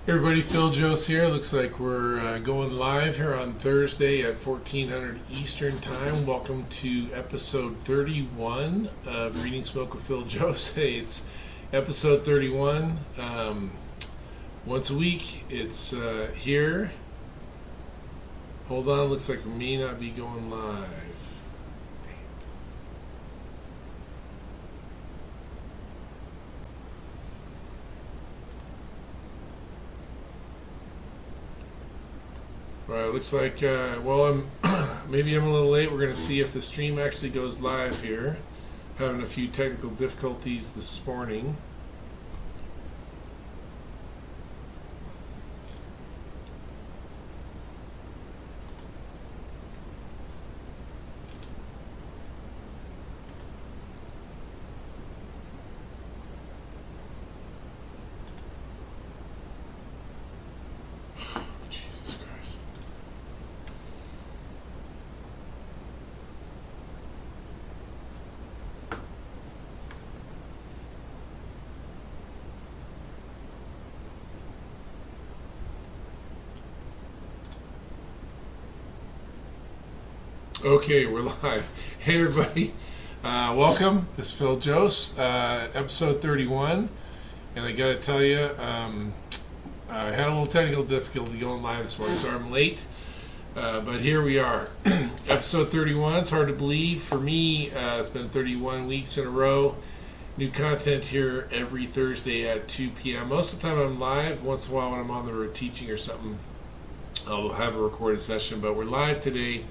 Everybody, Phil Jost here. Looks like we're going live here on Thursday at 1400 Eastern Time. Welcome to episode 31 of Reading Smoke with Phil Jost. Hey, it's episode 31. Once a week, it's here. Hold on, looks like we may not be going live. All right, looks like, maybe I'm a little late. We're going to see if the stream actually goes live here. Having a few technical difficulties this morning. Okay, we're live. Hey everybody, welcome. This is Phil Jost, episode 31, and I gotta tell you, I had a little technical difficulty going live this morning, so I'm late, but here we are. Episode 31, it's hard to believe. For me, it's been 31 weeks in a row. New content here every Thursday at 2 p.m. Most of the time I'm live. Once in a while when I'm on the road teaching or something, I'll have a recorded session, but we're live today.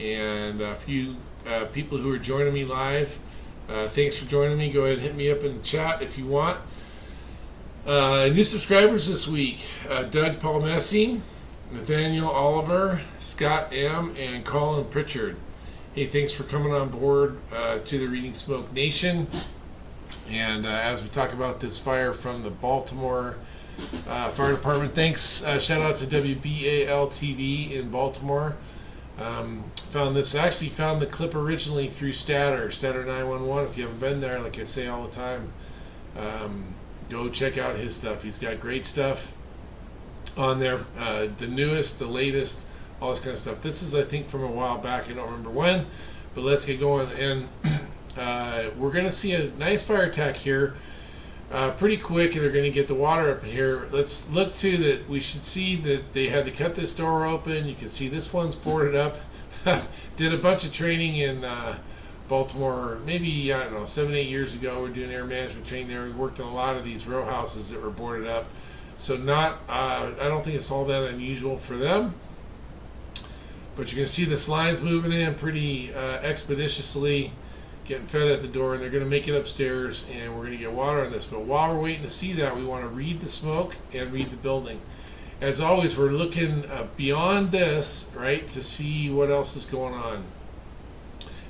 And a few people who are joining me live, thanks for joining me. Go ahead and hit me up in the chat if you want. New subscribers this week: Doug Palmesi, Nathaniel Oliver, Scott M, and Colin Pritchard. Hey, thanks for coming on board to the Reading Smoke Nation. And as we talk about this fire from the Baltimore Fire Department, thanks. Shout out to WBAL TV in Baltimore. Found the clip originally through Statter 911. If you haven't been there, like I say all the time, go check out his stuff. He's got great stuff on there, the newest, the latest, all this kind of stuff. This is, I think, from a while back. I don't remember when, but let's get going. And we're going to see a nice fire attack here pretty quick, and they're going to get the water up in here. Let's look to that. We should see that they had to cut this door open. You can see this one's boarded up. Did a bunch of training in Baltimore, maybe, I don't know, 7-8 years ago. We're doing air management training there. We worked on a lot of these row houses that were boarded up. So I don't think it's all that unusual for them. But you're going to see this line's moving in pretty expeditiously, getting fed at the door, and they're going to make it upstairs, and we're going to get water on this. But while we're waiting to see that, we want to read the smoke and read the building. As always, we're looking beyond this, right, to see what else is going on.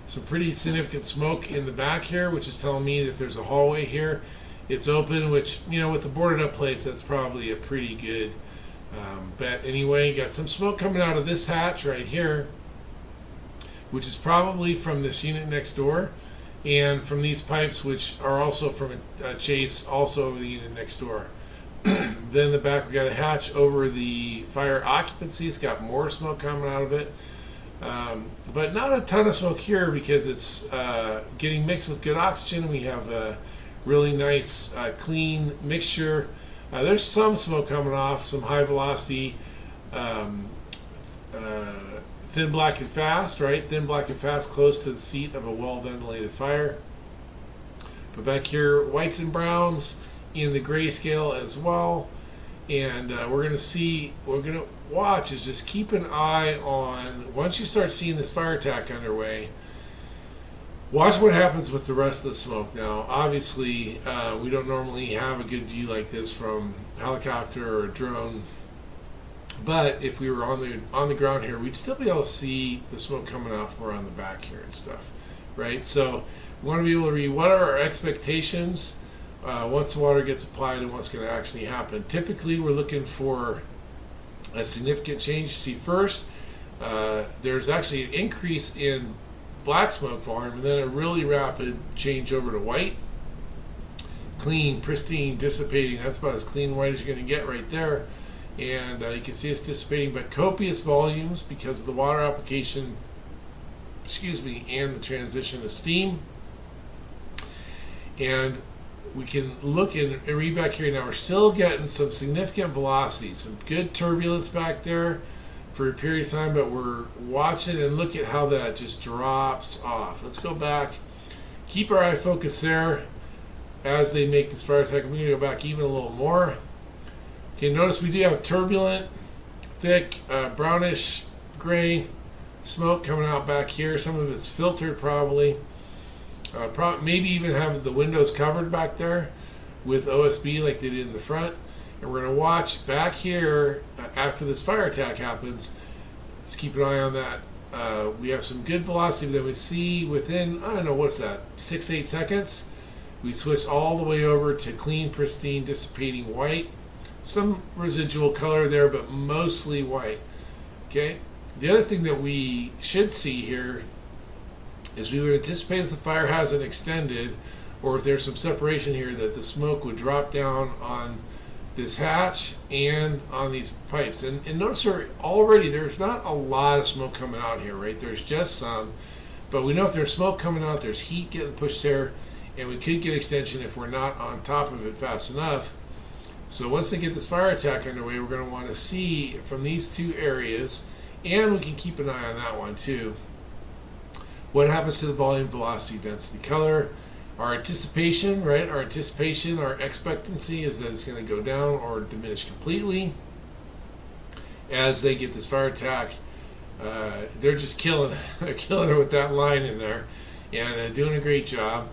Some pretty significant smoke in the back here, which is telling me that there's a hallway here. It's open, which, you know, with the boarded up place, that's probably a pretty good bet. Anyway, you got some smoke coming out of this hatch right here, which is probably from this unit next door, and from these pipes, which are also from a chase, also over the unit next door. Then in the back, we got a hatch over the fire occupancy. It's got more smoke coming out of it, but not a ton of smoke here because it's getting mixed with good oxygen. We have a really nice clean mixture. There's some smoke coming off, some high velocity, thin, black, and fast, right? Thin, black, and fast, close to the seat of a well-ventilated fire. But back here, whites and browns in the grayscale as well. And we're going to watch is just keep an eye on, once you start seeing this fire attack underway, watch what happens with the rest of the smoke. Now, obviously, we don't normally have a good view like this from a helicopter or a drone. But if we were on the ground here, we'd still be able to see the smoke coming out from around the back here and stuff, right? So we want to be able to read what are our expectations once the water gets applied and what's going to actually happen. Typically, we're looking for a significant change. See, first, there's actually an increase in black smoke volume and then a really rapid change over to white. clean, pristine, dissipating. That's about as clean white as you're going to get right there. And you can see it's dissipating, but copious volumes because of the water application, and the transition to steam. And we can look and read back here now. We're still getting some significant velocity, some good turbulence back there for a period of time, but we're watching and look at how that just drops off. Let's go back, keep our eye focused there as they make this fire attack. I'm going to go back even a little more. Okay, notice we do have turbulent, thick, brownish gray smoke coming out back here. Some of it's filtered probably. Maybe even have the windows covered back there with OSB like they did in the front. And we're going to watch back here after this fire attack happens. Let's keep an eye on that. We have some good velocity that we see within, I don't know, what's that, 6-8 seconds. We switch all the way over to clean, pristine, dissipating white. Some residual color there, but mostly white. Okay. The other thing that we should see here is we would anticipate if the fire hasn't extended, or if there's some separation here, that the smoke would drop down on this hatch and on these pipes. And notice already there's not a lot of smoke coming out here, right? There's just some, but we know if there's smoke coming out, there's heat getting pushed there, and we could get extension if we're not on top of it fast enough. So once they get this fire attack underway, we're going to want to see from these two areas, and we can keep an eye on that one too, what happens to the volume, velocity, density, color. Our anticipation, right? Our expectancy is that it's going to go down or diminish completely as they get this fire attack. They're just killing her with that line in there, and doing a great job.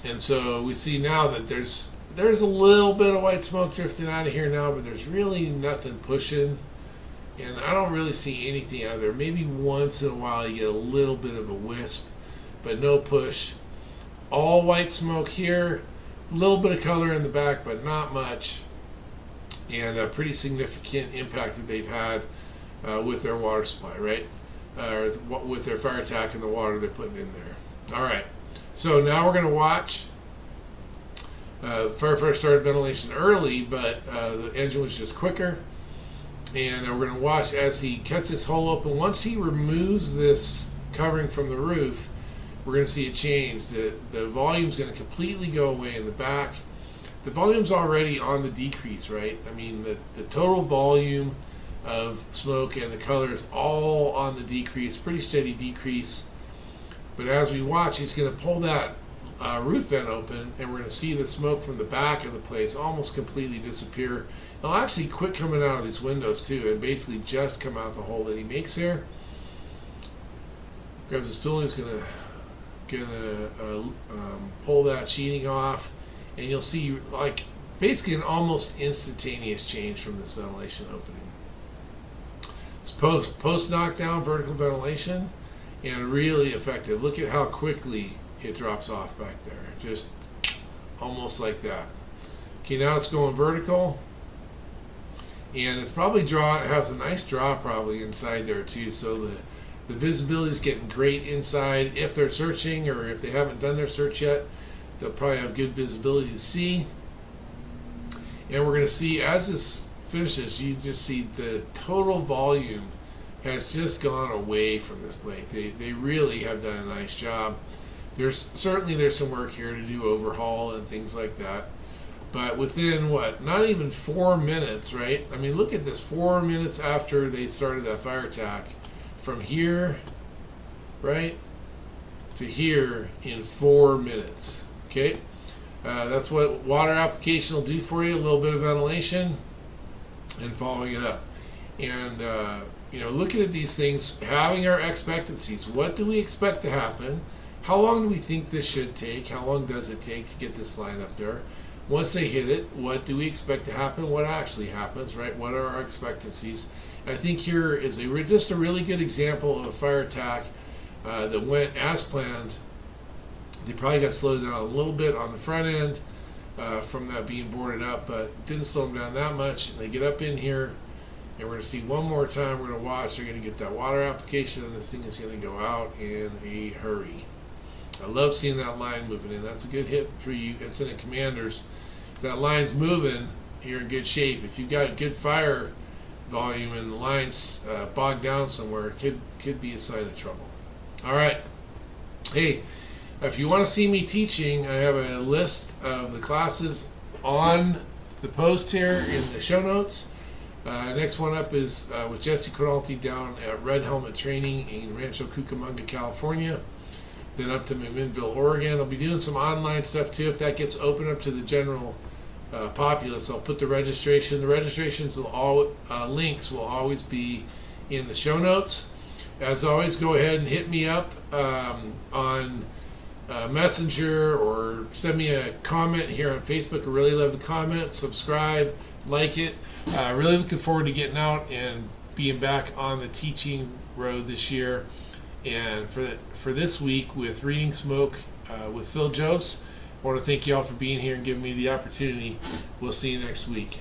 And so we see now that there's a little bit of white smoke drifting out of here now, but there's really nothing pushing. And I don't really see anything out there. Maybe once in a while you get a little bit of a wisp, but no push. All white smoke here, a little bit of color in the back, but not much. And a pretty significant impact that they've had with their water supply, right? Or with their fire attack and the water they're putting in there. All right, so now we're going to watch. Firefighter started ventilation early, but the engine was just quicker. And we're going to watch as he cuts this hole open. Once he removes this covering from the roof, we're going to see a change. The volume's going to completely go away in the back. The volume's already on the decrease, right? I mean, the total volume of smoke and the color is all on the decrease, pretty steady decrease. But as we watch, he's going to pull that roof vent open, and we're going to see the smoke from the back of the place almost completely disappear. It'll actually quit coming out of these windows too, and basically just come out the hole that he makes here. Grabs the stool, he's going to pull that sheeting off, and you'll see like basically an almost instantaneous change from this ventilation opening. It's post knockdown vertical ventilation, and really effective. Look at how quickly it drops off back there, just almost like that. Okay, now it's going vertical, and it's probably it has a nice draw probably inside there too, so the visibility is getting great inside. If they're searching, or if they haven't done their search yet, they'll probably have good visibility to see. And we're going to see as this finishes, you just see the total volume has just gone away from this plate. They really have done a nice job. There's some work here to do, overhaul and things like that. But within not even 4 minutes, right? I mean, look at this, 4 minutes after they started that fire attack, from here, right, to here in 4 minutes. Okay, that's what water application will do for you. A little bit of ventilation and following it up. And looking at these things, having our expectancies. What do we expect to happen? How long do we think this should take? How long does it take to get this line up there? Once they hit it, what do we expect to happen? What actually happens, right? What are our expectancies? And I think here is just a really good example of a fire attack that went as planned. They probably got slowed down a little bit on the front end from that being boarded up, but didn't slow them down that much. And they get up in here, and we're going to see one more time. We're going to watch. They're going to get that water application, and this thing is going to go out in a hurry. I love seeing that line moving in. That's a good hit for you incident commanders. If that line's moving, you're in good shape. If you've got good fire volume and the line's bogged down somewhere, it could be a sign of trouble. All right. Hey, if you want to see me teaching, I have a list of the classes on the post here in the show notes. Next one up is with Jesse Quinalty down at Red Helmet Training in Rancho Cucamonga, California. Then up to McMinnville, Oregon. I'll be doing some online stuff too. If that gets open up to the general populace, I'll put the registration. The registrations links will always be in the show notes. As always, go ahead and hit me up on Messenger or send me a comment here on Facebook. I really love the comments. Subscribe, like it. Really looking forward to getting out and being back on the teaching road this year. And for this week with Reading Smoke with Phil Jose, I want to thank you all for being here and giving me the opportunity. We'll see you next week.